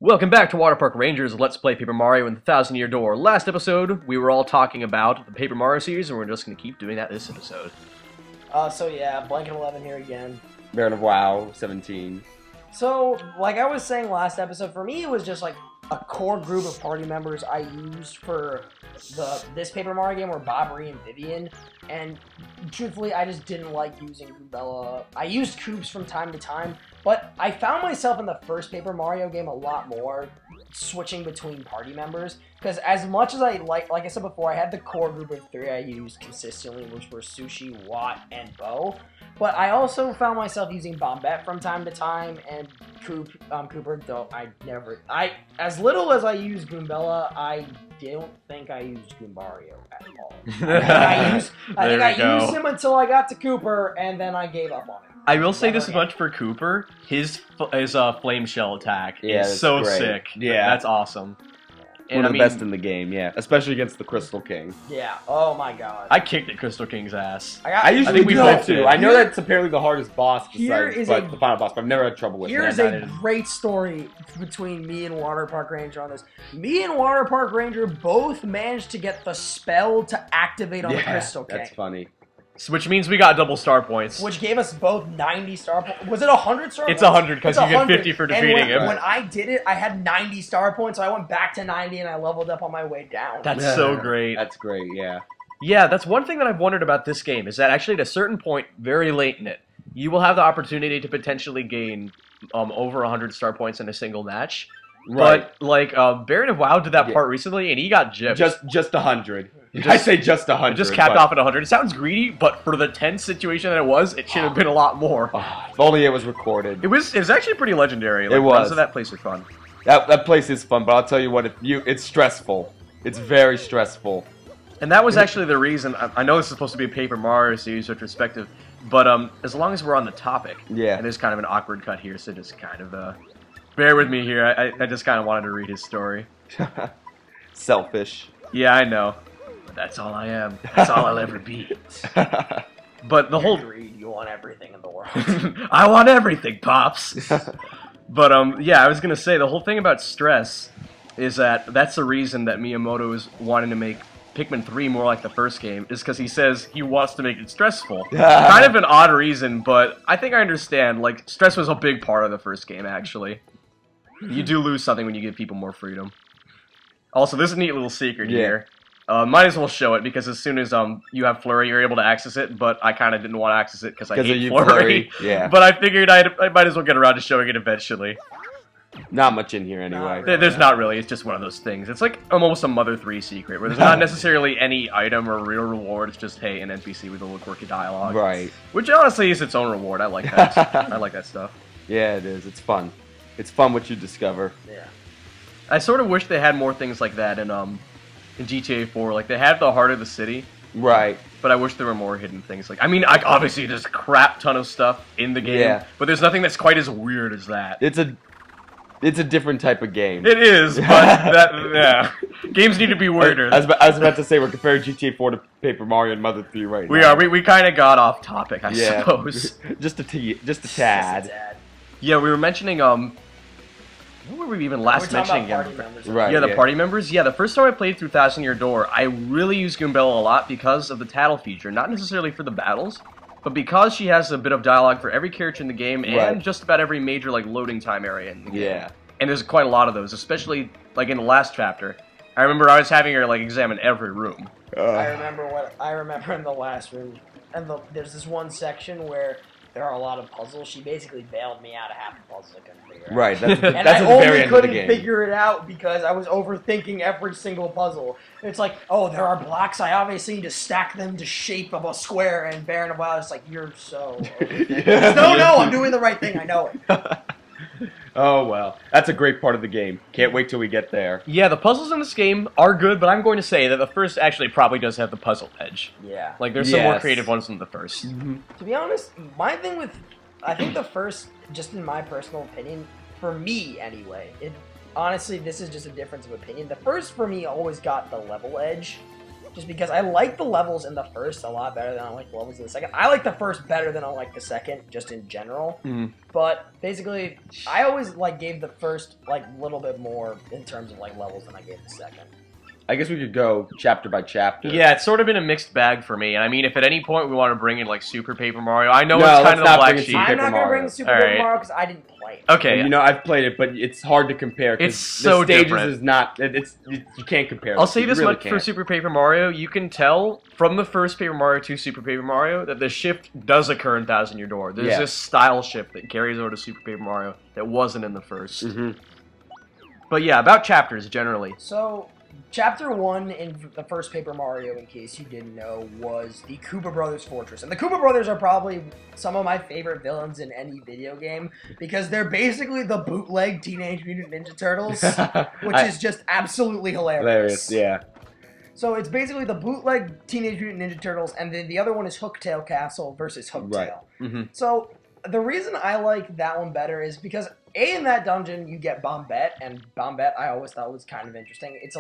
Welcome back to Water Park Rangers Let's Play Paper Mario and the Thousand Year Door. Last episode, we were all talking about the Paper Mario series, and we're just going to keep doing that this episode. So yeah, Blanket 11 here again. Baron of WoW, 17. So, like I was saying last episode, for me it was just like a core group of party members I used for this Paper Mario game were Bobbery and Vivian, and truthfully I just didn't like using Goombella. I used Koops from time to time, but I found myself in the first Paper Mario game a lot more switching between party members, because as much as I like I said before, I had the core group of three I used consistently, which were Sushi, Watt, and Bo. But I also found myself using Bombette from time to time, and Cooper, though as little as I use Goombella, I don't think I used Goombario at all. I think I used him until I got to Cooper, and then I gave up on him. I will say this much for Cooper, his flame shell attack is so great. Sick. Yeah. That's awesome. And One of the best in the game, yeah. Especially against the Crystal King. Yeah, oh my god. I kicked at Crystal King's ass. I usually do that too. I know that's apparently the hardest boss besides the final boss, but I've never had trouble with it. Here's a great story between me and Water Park Ranger on this. Me and Water Park Ranger both managed to get the spell to activate on the Crystal King. That's funny. Which means we got double star points. Which gave us both 90 star points. Was it 100 star points? It's 100 because you get 50 for defeating him. When I did it, I had 90 star points, so I went back to 90 and I leveled up on my way down. That's so great. That's great, yeah. Yeah, that's one thing that I've wondered about this game, is that actually at a certain point, very late in it, you will have the opportunity to potentially gain over 100 star points in a single match. Right. But, like, Baron of WoW did that part recently, and he got gypped. Just 100. I say just 100. It just capped off at 100. It sounds greedy, but for the tense situation that it was, it should have been a lot more. If only it was recorded. It was actually pretty legendary. Like, it was. Runs of that place are fun. That place is fun, but I'll tell you what, it's stressful. It's very stressful. And that was actually the reason. I know this is supposed to be a Paper Mario series retrospective, but as long as we're on the topic, and there's kind of an awkward cut here, so just kind of bear with me here. I just kind of wanted to read his story. Selfish. Yeah, I know. But that's all I am. That's all I'll ever be. But the whole... Greed. You want everything in the world. I want everything, Pops! But, yeah, I was going to say, the whole thing about stress is that that's the reason that Miyamoto is wanting to make Pikmin 3 more like the first game, is because he says he wants to make it stressful. Kind of an odd reason, but I think I understand. Like, stress was a big part of the first game, actually. You do lose something when you give people more freedom. Also, there's a neat little secret here. Might as well show it, because as soon as you have Flurry, you're able to access it, but I kind of didn't want to access it because I hate Flurry. Yeah. But I figured I might as well get around to showing it eventually. Not much in here anyway. There's not really. It's just one of those things. It's like almost a Mother 3 secret, where there's not necessarily any item or real reward. It's just, hey, an NPC with a little quirky dialogue. Right. Which honestly is its own reward. I like that. I like that stuff. Yeah, it is. It's fun. It's fun what you discover. Yeah. I sort of wish they had more things like that in GTA 4. Like, they had the heart of the city. Right. But I wish there were more hidden things. Like, I mean, obviously there's a crap ton of stuff in the game, but there's nothing that's quite as weird as that. It's a different type of game. It is, but games need to be weirder. I was about to say, we're comparing GTA 4 to Paper Mario and Mother 3 right now. We kind of got off topic, I suppose. just a tad. Yeah, we were mentioning, what were we even last mentioning again? Right, yeah, the party members. Yeah, the first time I played through Thousand Year Door, I really used Goombella a lot because of the tattle feature. Not necessarily for the battles, but because she has a bit of dialogue for every character in the game, and just about every major loading time area in the game. Yeah. And there's quite a lot of those, especially like in the last chapter. I remember I was having her examine every room. I remember in the last room, and there's this one section where there are a lot of puzzles. She basically bailed me out of half the puzzles I couldn't figure out. Right, that's and at the very end of the game. I only couldn't figure it out because I was overthinking every single puzzle. It's like, oh, there are blocks. I obviously need to stack them to shape of a square. And Baron of WoW is like, you're so... No, I'm doing the right thing. I know it. Oh, well. That's a great part of the game. Can't wait till we get there. Yeah, the puzzles in this game are good, but I'm going to say that the first actually probably does have the puzzle edge. Yeah. Like, there's some more creative ones than the first. To be honest, my thing with... I think the first, just in my personal opinion, for me anyway, honestly, this is just a difference of opinion. The first, for me, always got the level edge. just because I like the levels in the first a lot better than I like the levels in the second. I like the first better than I like the second, just in general. But basically, I always like gave the first like little bit more in terms of like levels than I gave the second. I guess we could go chapter by chapter. Yeah, it's sort of been a mixed bag for me. And I mean, if at any point we want to bring in like Super Paper Mario, I know it's kind of the black sheep. I'm not going to bring the Super Paper Mario because I didn't play it. Okay. And, I've played it, but it's hard to compare. It's so the stages different. Is not. You can't compare. I'll say this much for Super Paper Mario: you can tell from the first Paper Mario to Super Paper Mario that the shift does occur in Thousand Year Door. There's this style shift that carries over to Super Paper Mario that wasn't in the first. But yeah, about chapters generally. So. Chapter 1 in the first Paper Mario, in case you didn't know, was the Koopa Brothers Fortress. And the Koopa Brothers are probably some of my favorite villains in any video game, because they're basically the bootleg Teenage Mutant Ninja Turtles, which is just absolutely hilarious. Yeah. So it's basically the bootleg Teenage Mutant Ninja Turtles, and then the other one is Hooktail Castle versus Hooktail. Right. So the reason I like that one better is because in that dungeon you get Bombette, and Bombette I always thought was kind of interesting. It's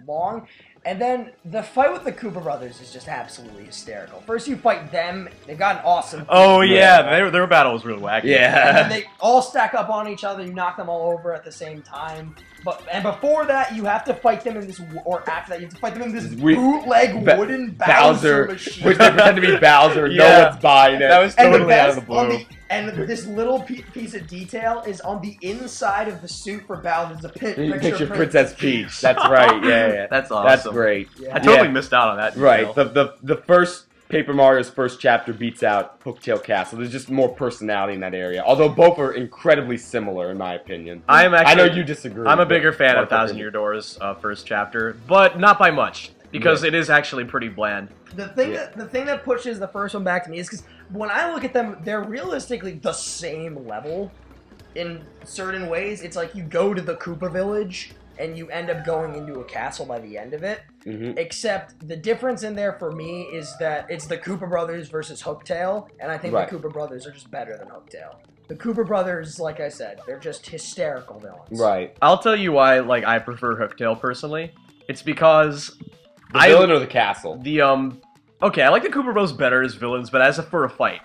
long, and then the fight with the Koopa Brothers is just absolutely hysterical. First you fight them, they've got an awesome... Oh yeah, their battle was really wacky. Yeah. And then they all stack up on each other, you knock them all over at the same time. And before that, you have to fight them in this, or after that, you have to fight them in this bootleg wooden Bowser machine. Which they pretend to be Bowser, no one's buying it. That was totally out of the blue. And this little piece of detail is on the inside of the suit for Bowser. There's a picture of Princess Peach. That's right, yeah. That's awesome. That's great. Yeah. I totally missed out on that detail. Right, the first Paper Mario's first chapter beats out Hooktail Castle. There's just more personality in that area. Although both are incredibly similar, in my opinion. I know you disagree. I'm a bigger fan of Thousand Year Door's first chapter, but not by much, because it is actually pretty bland. The thing that pushes the first one back to me is because when I look at them, they're realistically the same level in certain ways. It's like you go to the Koopa Village and you end up going into a castle by the end of it. Except the difference in there for me is that it's the Koopa Brothers versus Hooktail, and I think the Koopa Brothers are just better than Hooktail. The Koopa Brothers, like I said, they're just hysterical villains. Right. I'll tell you why I prefer Hooktail personally. It's because... The villain or the castle? Okay, I like the Koopa Bros better as villains, but for a fight.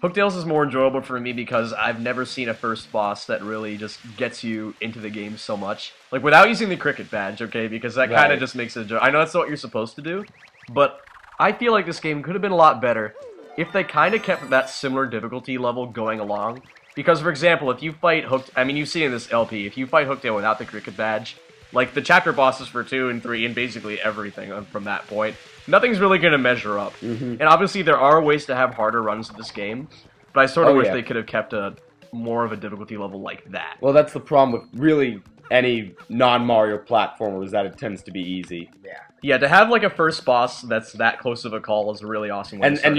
Hooktails is more enjoyable for me because I've never seen a first boss that really just gets you into the game so much. Like, without using the cricket badge, okay? Because that kind of just makes it a joke. I know that's what you're supposed to do, but I feel like this game could have been a lot better if they kind of kept that similar difficulty level going along. Because, for example, if you fight you see in this LP, if you fight Hooktail without the cricket badge, like, the chapter bosses for 2 and 3 and basically everything from that point, nothing's really going to measure up. And obviously there are ways to have harder runs of this game, but I sort of wish they could have kept more of a difficulty level like that. Well, that's the problem with really any non-Mario platformer, is that it tends to be easy. Yeah, to have like a first boss that's that close of a call is a really awesome way to start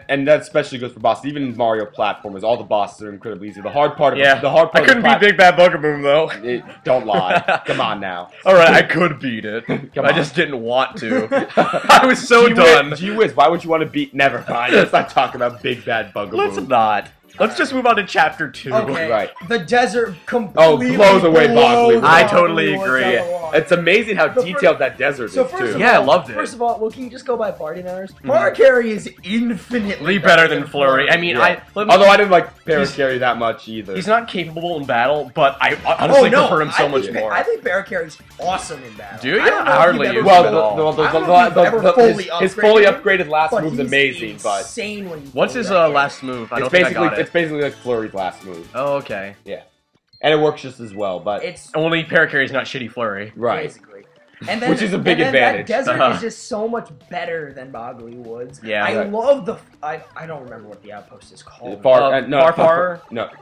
and that especially goes for bosses. Even in Mario platformers, all the bosses are incredibly easy. The hard part of I couldn't beat Big Bad Bugaboo though. Don't lie. Come on now. All right, I could beat it. I just didn't want to. I was so done. Gee whiz, why would you want to beat? Never mind. Let's not talk about Big Bad Bugaboo. Let's not. Let's just move on to chapter 2. Okay. Right. The desert completely blows away Boggly. I totally agree. It's amazing how detailed that desert is, too. I loved it. First of all, can you just go by party members? Parakarry is infinitely better than Flurry. I mean, although I didn't like Parakarry that much either. He's not capable in battle, but I honestly prefer him so much more. I think Parakarry's awesome in battle. Do you? I hardly use him at all. His fully upgraded last move's amazing, but... insane when what's his last move? I don't think I got it. It's basically like Flurry's last move. Oh, okay. Yeah. And it works just as well, but... It's only Parakarry's not shitty Flurry. Right. Basically. And then, which is a big advantage. That desert is just so much better than Boggly Woods. Yeah. I love the... I don't remember what the outpost is called. Far? No.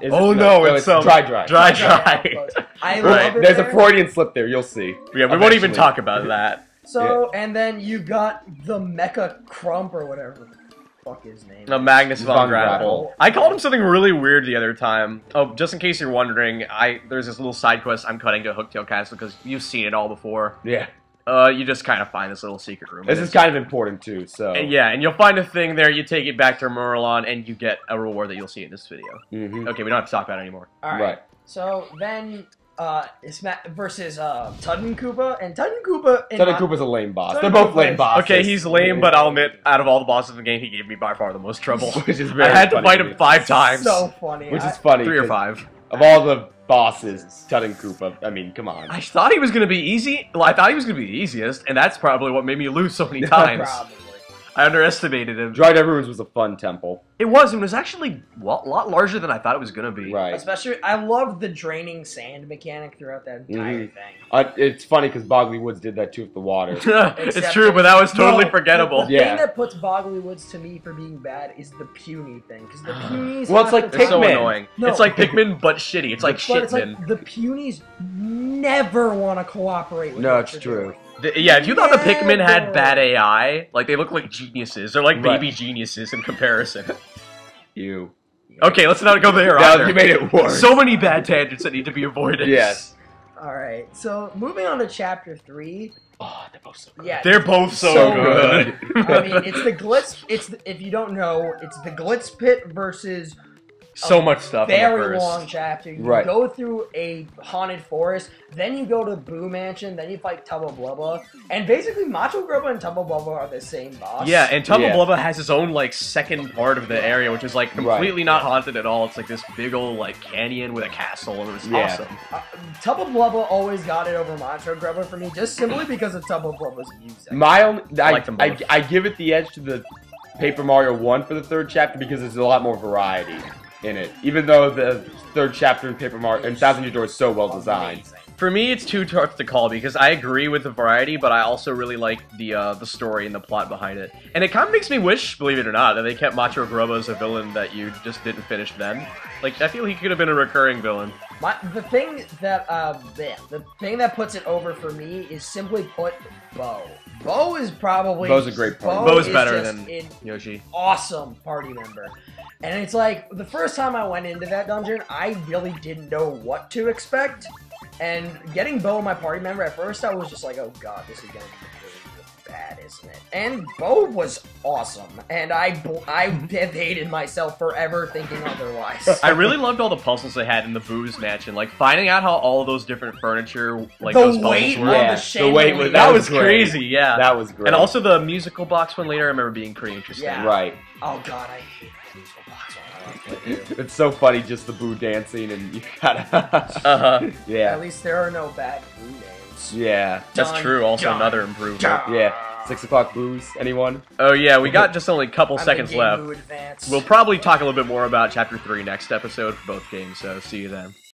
It's Dry. Dry. I love it. There's a Freudian slip there, you'll see. Yeah, we won't even talk about that. So, and then you got the Mecha Crump or whatever the fuck his name. No, Magnus von Grapple. I called him something really weird the other time. Oh, just in case you're wondering, there's this little side quest I'm cutting to Hooktail Castle because you've seen it all before. Yeah. You just kind of find this little secret room. This is kind of important too, so... And you'll find a thing there, you take it back to Merlon, and you get a reward that you'll see in this video. Okay, we don't have to talk about it anymore. Alright. So, then versus Tudden Koopa, and Tudden Koopa. Tudden Koopa's a lame boss. They're both lame bosses. Okay, he's lame, but I'll admit, out of all the bosses in the game, he gave me by far the most trouble. Which is very I had to funny fight him 5 times. So funny. Which is funny. 3 or 5. Of all the bosses, Tudden Koopa, I mean, come on. I thought he was going to be easy. Well, I thought he was going to be the easiest, and that's probably what made me lose so many times. Probably. I underestimated him. Dried Everwounds was a fun temple. It was actually a lot larger than I thought it was going to be. Right. Especially, I loved the draining sand mechanic throughout that entire thing. It's funny because Boggly Woods did that too with the water. It's true, but that was totally forgettable. The thing that puts Boggly Woods to me for being bad is the puny thing. Because the punies. Well, it's like It's so Pikmin. annoying. No. It's like Pikmin, but shitty. It's like But Shitmin. it's like the punies never want to cooperate with No, what it's you're true. doing. Yeah, if you thought the Pikmin had bad AI, like they look like geniuses. They're like baby geniuses in comparison. You. Okay, let's not go there Now either. you made it worse. So many bad tangents that need to be avoided. Yes. Alright, so moving on to chapter 3. Oh, they're both so good. Yeah, They're both so good. I mean, it's the Glitz. If you don't know, it's the Glitz Pit versus so much stuff. very long chapter. You Right. go through a haunted forest, then you go to Boo Mansion, then you fight Tubba Blubba, and basically Macho Grubba and Tubba Blubba are the same boss. Yeah, and Tubba Blubba has his own like second part of the area, which is like completely not haunted at all. It's like this big old like canyon with a castle, and it was awesome. Tubba Blubba always got it over Macho Grubba for me, just simply because of Tubba Blubba's music. My only, like them both. I give it the edge to the Paper Mario 1 for the 3rd chapter because there's a lot more variety in it. Even though the 3rd chapter in Paper Mario and Thousand Year Door is so well designed. For me, it's too tough to call because I agree with the variety, but I also really like the story and the plot behind it. And it kind of makes me wish, believe it or not, that they kept Macho Grubba as a villain that you just didn't finish then. Like, I feel he could have been a recurring villain. The thing that puts it over for me is simply put Bo. Bo is probably Bo's a great party. Bo's better than Yoshi. Awesome party member. And it's like, the first time I went into that dungeon, I really didn't know what to expect. And getting Bo my party member, at first I was just like, oh god, this is gonna be really bad, isn't it? And Bo was awesome. And I have hated myself forever thinking otherwise. I really loved all the puzzles they had in the Boo's Mansion. Like, finding out how all those different furniture, like, those puzzles were. The weight was, that was crazy, yeah. That was great. And also the musical box one later, I remember being pretty interesting. Yeah. Right. Oh god, I hate the musical box one. It's so funny, just the Boo dancing, and you gotta. Yeah. At least there are no bad Boo names. Yeah. That's true. Also another improvement. Yeah. 6 o'clock Boos. Anyone? Oh yeah, we got just only a couple seconds in left. Boo Advance. We'll probably talk a little bit more about Chapter 3 next episode for both games, so see you then.